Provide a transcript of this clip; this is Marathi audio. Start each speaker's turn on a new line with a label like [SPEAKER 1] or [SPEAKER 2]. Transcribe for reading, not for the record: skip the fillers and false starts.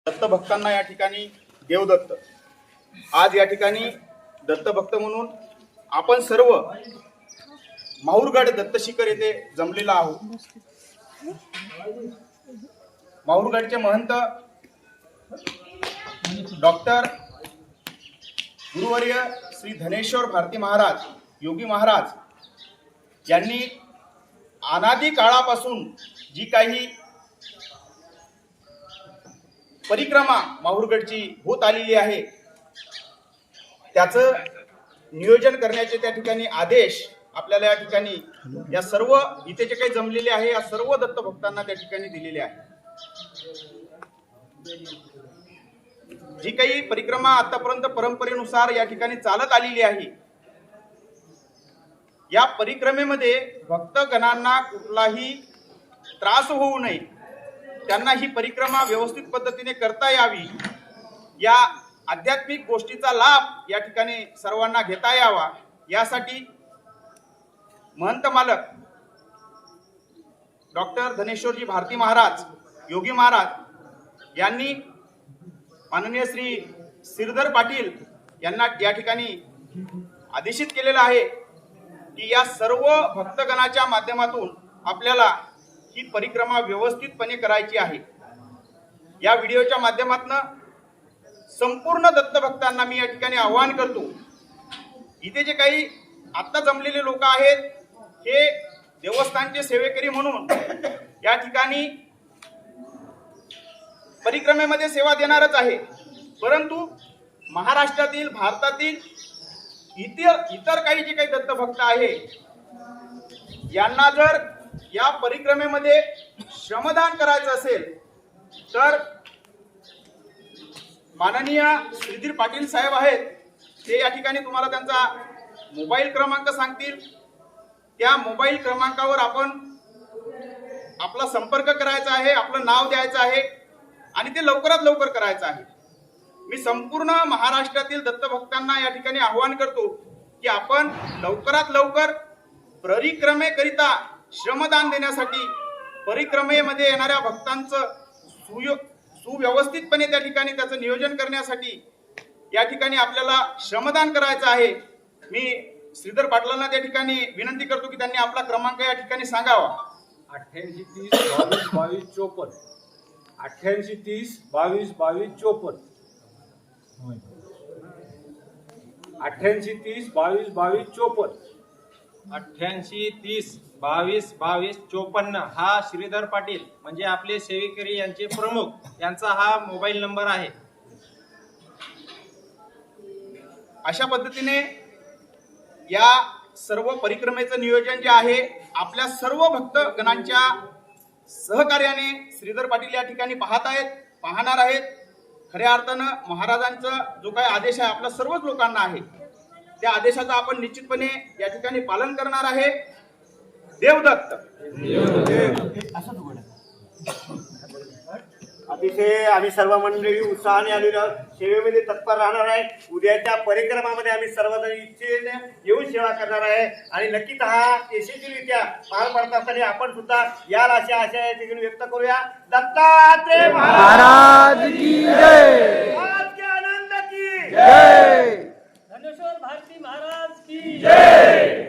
[SPEAKER 1] दत्तभक्तांना या ठिकाणी देवदत्त, आज या ठिकाणी दत्तभक्त म्हणून आपण सर्व माहूरगड दत्तशिखर येथे जमलेला आहोत। माहूरगडचे महंत डॉक्टर गुरुवर्य श्री धनेश्वर भारती महाराज योगी महाराज यांनी अनादी काळापासून जी काही परिक्रमा माहूरगडची होत आलेली आहे त्याचं नियोजन करण्याचे त्या ठिकाणी आदेश आपल्याला या ठिकाणी या सर्व इथे जे काही जमलेले आहे या सर्व दत्तभक्तांना त्या ठिकाणी दिलेले आहे। जी काही परिक्रमा आतापर्यंत परंपरेनुसार या ठिकाणी चालत आलेली आहे, या परिक्रमेमध्ये भक्तगणांना कुठलाही त्रास होऊ नये, त्यांना ही परिक्रमा व्यवस्थित पद्धतीने करता यावी, या आध्यात्मिक गोष्टीचा लाभ या ठिकाणी सर्वांना घेता यावा, यासाठी महंत मालक डॉक्टर धनेश्वरजी भारती महाराज योगी महाराज यांनी माननीय श्री श्रीधर पाटील यांना या ठिकाणी आदेशित केलेलं आहे की या सर्व भक्तगणाच्या माध्यमातून आपल्याला ही परिक्रमा व्यवस्थितपणे करायची आहे। या व्हिडिओच्या माध्यमातून संपूर्ण दत्तभक्तांना मी या ठिकाणी आवाहन करतो, इथे जे काही आता जमलेले लोक आहेत हे देवस्थानचे सेवेकरी म्हणून या ठिकाणी परिक्रमेमध्ये सेवा देणारच आहे, परंतु महाराष्ट्रातील भारतातील इतर काही जे काही दत्तभक्त आहे यांना जर या परिक्रमेमध्ये श्रमदान करायचं असेल तर माननीय श्रीधर पाटील साहेब आहेत, ते या ठिकाणी तुम्हाला त्यांचा मोबाईल क्रमांक सांगतील। त्या मोबाईल क्रमांकावर आपण आपला संपर्क करायचा आहे, आपलं नाव द्यायचं आहे आणि ते लवकरात लवकर करायचं आहे। मी संपूर्ण महाराष्ट्रातील दत्तभक्तांना या ठिकाणी आवाहन करतो की आपण लवकरात लवकर परिक्रमेकरिता श्रमदान देण्यासाठी, परिक्रमेमध्ये येणाऱ्या भक्तांचं सुव्यवस्थितपणे त्या ठिकाणी त्याचं नियोजन करण्यासाठी या ठिकाणी आपल्याला श्रमदान करायचं आहे। मी श्रीधर पाटलांना त्या ठिकाणी विनंती करतो की त्यांनी आपला क्रमांक या ठिकाणी सांगावा।
[SPEAKER 2] 88 30 22 22 54 88 30 22 22 54 88 30 22 22 54
[SPEAKER 3] 88 30 22 22 54 हा श्रीधर पाटील म्हणजे आपले सेवेकरी यांचे प्रमुख यांचा हा मोबाईल नंबर आहे।
[SPEAKER 1] अशा पद्धतीने या सर्व परिक्रमेचं नियोजन जे आहे आपल्या सर्व भक्तगणांच्या सहकार्याने श्रीधर पाटील या ठिकाणी पाहणार आहेत। खऱ्या अर्थानं महाराजांचा जो काही आदेश आहे आपल्या सर्वच लोकांना आहे, त्या आदेशाचं आपण निश्चितपणे या ठिकाणी पालन करणार आहे। देवदत्त।
[SPEAKER 4] अतिशय आम्ही सर्व मंडळी उत्साहाने आलेलो सेवेमध्ये तत्पर राहणार आहे। उद्याच्या परिक्रमामध्ये आम्ही सर्वजण इच्छेने येऊन सेवा करणार आहे आणि नक्कीच हा यशस्वीरित्या पार पडताना आपण सुद्धा याल अशा आशा या ठिकाणी व्यक्त करूया। दत्तात्रेय महाराज की जय, आज के आनंद की जय,
[SPEAKER 5] धनेश्वर भारती महाराज की
[SPEAKER 4] जय।